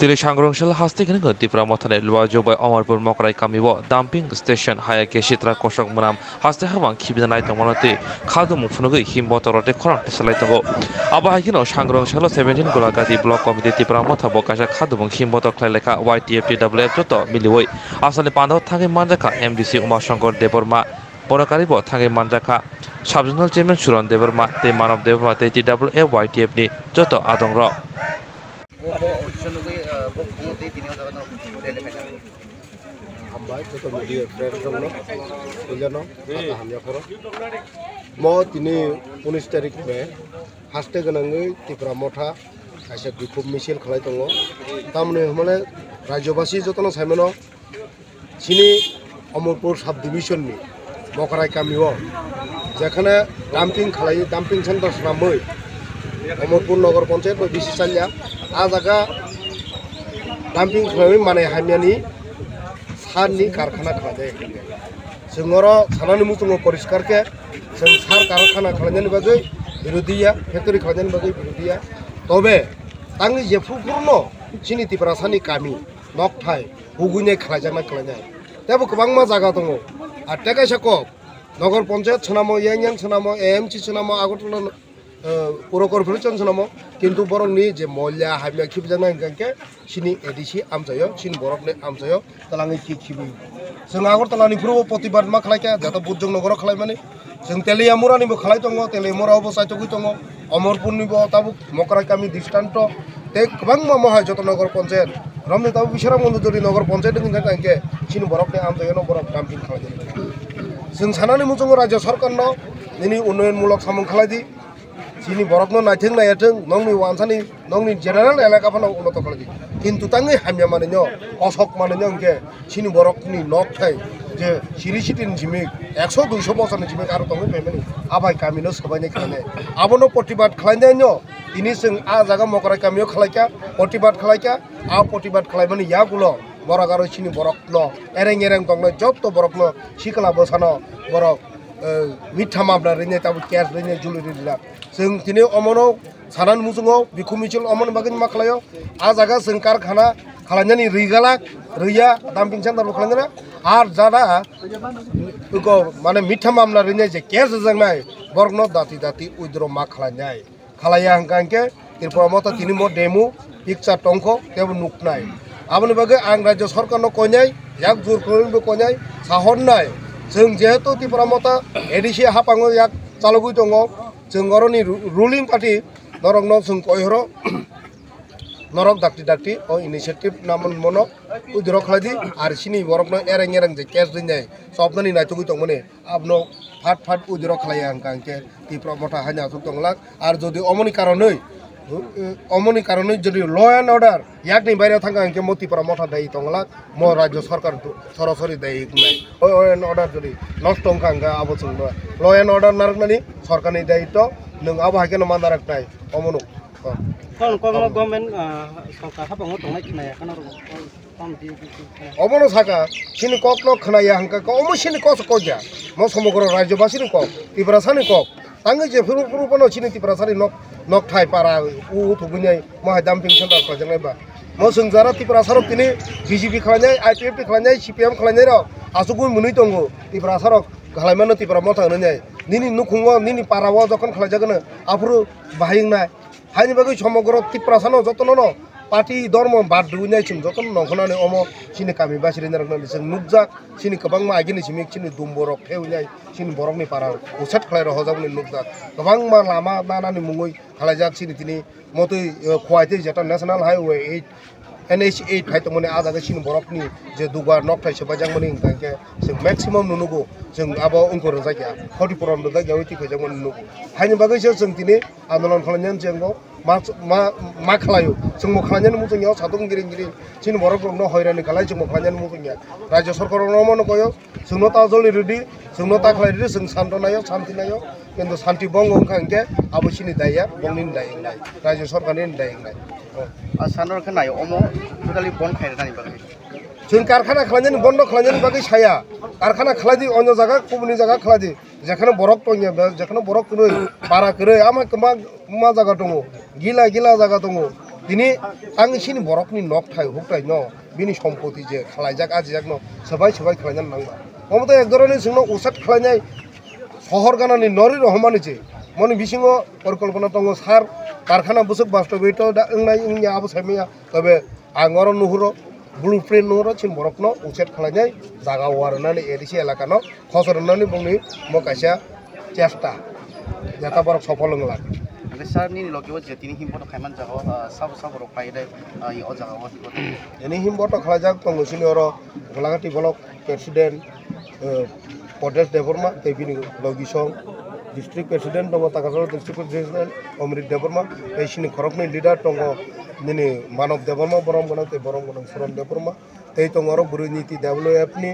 Tili Shangrongshal hasti kini ngerti pramothane luar jobai Amarpur Mokrai kamiwo dumping station haya keshitra kosok menam hasti hawang kibinanai tongmonoti khadu mufnugi himbotorote khorang tesalai tongo aba hakino Shangrongshal 17 golagati block committee pramotha bokasha khadu mung himbotor khlaileka YTFTWF joto miliwoi asale pando thange manjaka MDC Uma Shankar Deborma Porakaribo thange manjaka Sub-Regional Chairman Suran Deborma te Manav Deborma te TWF YTF ni joto adongro Mo tini 19 tarik be haste ganangai tipra motha kaisa bikhub misil khalai tongo tamne hamale rajyobasi jotono saimono chini Amarpur sub division ni Mokrai kamiwo jekhane dumping center samoi Amarpur Nagar Panchayat ba bisi salya a jaga dumping khalai mane hamiani sarni karkhana khalai sengoro sanani mutungo poriskar ke seng sar karkhana khalai bagai birudiya factory khalai bagai birudiya tobe tangi je furno chini tiprasani kami nokthai huguine khalai khalai tebo kobangma jaga tongo ar teka sako Nagar Panchayat sonamo yang sonamo AMC sonamo Agartala Puro Corporation sonamo kintu borong ni je molya hamya khibjana gangke sini edisi amsayo sin borok ne amsayo talangi khibi seng Agartala ni puro potibad ma khlaika jata budjong nagor khlai mane seng Teliamura ni bo khlai tongo Teliamura obo saitogui tongo Amarpur ni bo tabuk Mokrai kami distanto te kobangma moha joto Nagar Panchayat ramne tabu bisara mondo jori Nagar Panchayat ni gangke sin borok ne amsayo no borok dumping khlai जों सानानै मुजों राज्य सरकारनो दिनै उन्नयनमूलक सामों खालायदि सिनि बरकनो नायथों नायाथों नंनि वानसानि नंनि general एलाकाफोराव उन्नत खालायदि किन्तु तांनि हामिया मानिनो असक मानिनो अंके सिनि बरकनि नकथाय जे सिरि सिटिन जिमिक 100 200 बसरनि जिमिक आरो तंगै पेमेनि आबाय कामिनो सबायनाय खालायनाय आबनो प्रतिबाद खालायनायनो दिनै जों आ जागा Mokrai कामियो खालायका प्रतिबाद खालायका uh प्रतिबाद खालायमानि यागुलो Borok sini borok no ereng tongno jotto borok no sikala bosano borok mitha mabla rene tabu cash rene juli rila sing tini omono sanan musungo bikumichul omon bagin maklayo a jaga sengkar khana khalanyani rigala riya dumping center khalanyana ar jada uko mane mitha mabla rene je cash jangnai borok no dati udro ma khalanyai khalaya hangkangke tirpamota tini mo demo picture tongko tebu nuknai Abani bagai ang Rajya Sarkar no konyai, yak jur kuring be konyai, sahon nai, jeng jehetu ti pramota edisi hapango yak calogui tongo, jeng oroni ruling party norok no jeng koihoro, norok dakti o inisiatif namun mono udiro khaladi ar sini borok no ereng je cash dinjai, sopnani nai tugui tongmone abno fat udiro khalai angkangke ti pramota hanya tuk tonglak ar jodi omoni karonoi যদি ল and order yakni বাইরে থাকা আঙ্কে মতি পরামর্শ দেই তংলা মো রাজ্য সরকার সরাসরি দেই নাই ল and order যদি নষ্ট অঙ্কা আবচং ল এন্ড অর্ডার নারকনানি সরকারনি দায়িত্ব নং আবো হাকেন মান রাখনাই অমনু কোন গভর্নমেন্ট সরকার হাবাঙ্গ তংলাই কিনায়া কানা অমনো সাকা সিনি ককনো খনায়া হাঙ্কা অমো সিনি কস কজা মো সমগ্র রাজ্যবাসীনি কক তিব্রাসানি কক Tangi je furu pono chini ti prasari nok thai para u thugunyai ma dumping center khajangai ba mo sungjara ti prasarok tini BJP khalanyai IPF khalanyai CPM khalanyai ro asugui munui tongo ti prasarok khalaimanno ti pramotha nai nini nukhungo nini parawo jokon khalajagana afuru bahingna haini bagai সমগ্র ti prasano jotono no party dormo bad dunyai chim joton nongkhonani omo sini kami basiri naraknani sing nukjak sini kobangma agini simik sini dumborok pheunyai sini borokni para usat khlai ro hojabni nukjak kobangma lama nanani mungoi khalajak sini tini motoi khwaite jeta national highway 8 NH 8 phaitongmani a jaga sini borokni je dugar nokthai sebajangmani tangke sing maximum nunugo sing abo ungkor jaga 40 puron jaga uti phajangmani nunugo haini bagai sing tini andolon khalanyan jengo ma khalayo sing mo khalanyan mu jeng sadung giring sini borok no hoirani khalai sing mo khalanyan mu jeng Rajya Sarkar no mono koyo sing no ta joli redi sing no ta khalai redi sing santonayo santinayo কিন্তু শান্তি বঙ্গ অঙ্কাঙ্কে আবসিনি দাইয়া বংনি দাইং নাই রাজ্য সরকারনি দাইং নাই আর সানর খানায় অমো totally বন খাইরানি বাকি जों कारखाना खालामनायनि बन्द खालामनायनि बागै साया कारखाना खालामदि अन्य जायगा गुबुननि जायगा खालामदि जेखाने बरफ दङ जेखाने बरफ करै बारा करै आमा मा जायगा दङ गिला जायगा दङ Dini ang sini borok ni nok thai huktai no bini সম্পত্তি je khalaijak ajak no sabai khalainan nangba omoto ek dorone singno usat khalainai শহর গানানি নরি রহমানি যে মনি বিসিং পরিকল্পনা দङ সার কারখানা বুসুক বাস্তবিত ওংনাই ইংনি আবু সাইমিয়া তবে আঙর नुहुरो ব্লুপ্রিন্ট नुहुरो চিন বরকনো উচেট খালাইনাই জায়গা ওয়ারনানি এডিসি এলাকানো খসরনানি বুংনি মকাইসা চেষ্টা যাতা বরক সফল হংলা Sarni logi wajah ini himpot kaiman jago sab rok paidai o jago ini himpot khalajak dङ sini oro golagati blok presiden Podes Devorma tebini logi song district president dङ Takasar district president Omrit Devorma sini korokni leader dङ nini Manov Devorma borom gonang Suram Devorma tei dङ oro Buriniti WF ni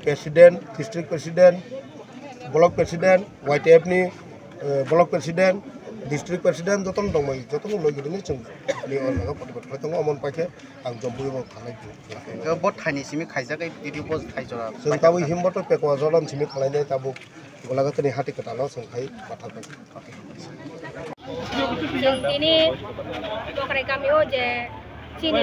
president district president block president YTF ni block president district president joton dong mai joton logi ni chung ni on photo dङ amon paike ang jombu bo khalai bot thani simi khaijakai video bot khaijora जों ताबो हिमबट पेकवा जलन सिमि खालायनाय ताबो गलागातनि हाति कटालाव संखाय बाथाबाय जों दिनै मकराय गामियाव जे चिनि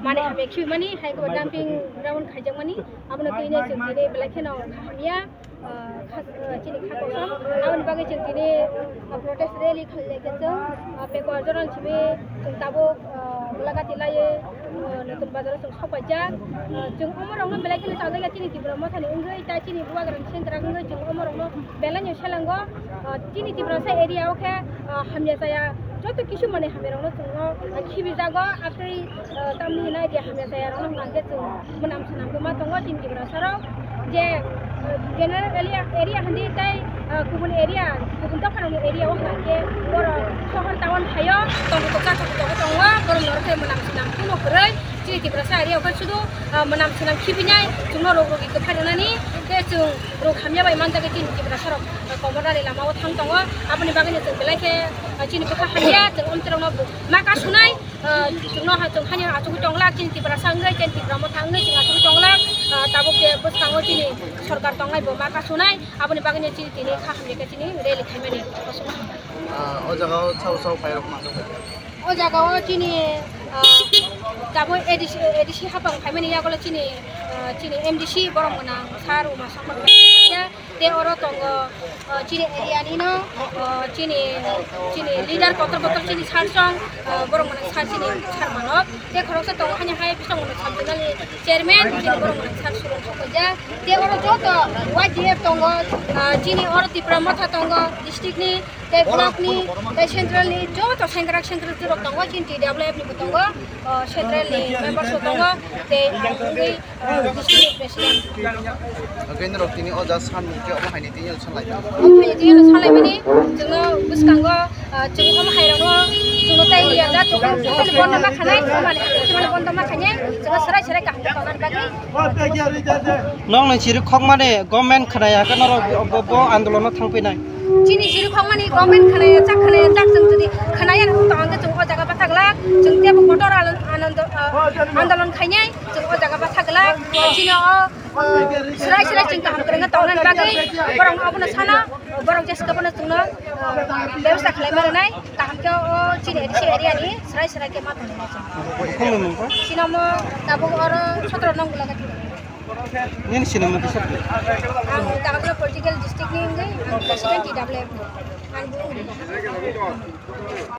माने हाबेखि माने haiku डाम्पिं ground खाइजों माने आबनो दिनै जों दिनै बेलाखेनाव हामिया चिनि खाखौसम आबनो बागै जों दिनै प्रोटेस्ट रेली खालायगोन पेकवा जलन सिमि जों ताबो गलागाति लायो नतुन बाजाराव जों सावबायजा जों अमरावनो बेलाखेना जाजायगा चिनि तिब्रा मथानि ओंगै ता चिनि बुवाग्रान सेंग्रा ओंगै जों अमरावनो बेलानि सेलांगो चिनि तिब्रा सा एरियायाव के हामिया जाया जत किसु माने हामेरावनो जोङो खिबि जागो आखै तामनि नाय जे हामिया जाया रनो नांगे जों मोनाम सनामबो मा दङ चिनि तिब्रा साराव जे जेनेरेल एरिया हन्दी ताय गुबुन एरिया गुबुन दखाननि एरियायाव हांगे बर सहर टाउन थायो तंगो का दङ बर नरथे मोनाम सनाम कुनो गरै चिनि तिब्रा सा एरियायाव का सुदु मोनाम सनाम खिबिनाय जोंनो रोगि को फायनानै जे जों रोग हामिया बाय मान जागे चिनि तिब्रा साराव कमरारि लामायाव थां दङ आबनि बागैनो जों बेलाखे चिनि बखा हामिया जों अमतरावनो माका सुनाय जोंनो जों हानिया आचुगु दंला चिनि तिब्रा सांगै चिनि तिब्रा म थाङै जों आचुगु दंला ताबो के बसकाङो चिनि सरकार दंलाय बो माका सुनाय आबनि बागैनो चिनि तिनि खा हामिया चिनि रेली खायमानि o jago sau pairok ma o jagaw चिनि ताबो एडिसी हाबां खायमानि यागोल चिनि एमडीसी बरमगोना सारु मा समर ते अरो दङ चिनि एरियानि न चिनि लिडार कतर चिनि सारसं बरमगोना सार चिनि सारमानब ते खरकसे दङ हानि हाय बिसंगोना साबजेनालि चेयरमेन चिनि बरमगोना सार सुरु सखजा ते अरो जत वाइडीएफ दङ चिनि अरो तिब्रा मथा दङ डिस्ट्रिक्टनि ते ब्लकनि ते सेन्ट्रलनि जत सेंग्रा सेन्ट्रल जिरो दङ चिनि TWF नि दङ सेन्ट्रलनि मेम्बार्स दङ ते आंगै डिस्ट्रिक्ट प्रेसिडेन्ट केन्द्र तिनि अजा सानमुखे अमाहायनि तिनि सानलाय अमाहायनि तिनि सानलायमानि जोङो बुसकांगो जों अमाहायरावनो जोङो ताइलिया जा जों बन्द माखानाय माने बन्द माखानाय जोङो सराय गाहाम खालामनानै बागै नों नोंसिरि खक माने गभर्नमेन्ट खानायाखै नर बो आन्दोलनाव थांफैनाय चिनि जिरि खक माने गभर्नमेन्ट खानाया जाख जों जुदि खानाया थांगो जों अ जागा बाथागला जों तेबो मटर आन्दोलन खायनाय जों अ जागा बाथागला चिनि सराय जों गाहाम करंगा तावनानै बागै बरं आबनो साना बरं जेसकबनो जोंनो व्यवस्था खालामनाय गाहामखौ चिनि एरियानि सराय के माथानि सिनामो दाबो आरो 17 नंगौ लागाति ini sinema bisa ang takapula political district ni ang president TWF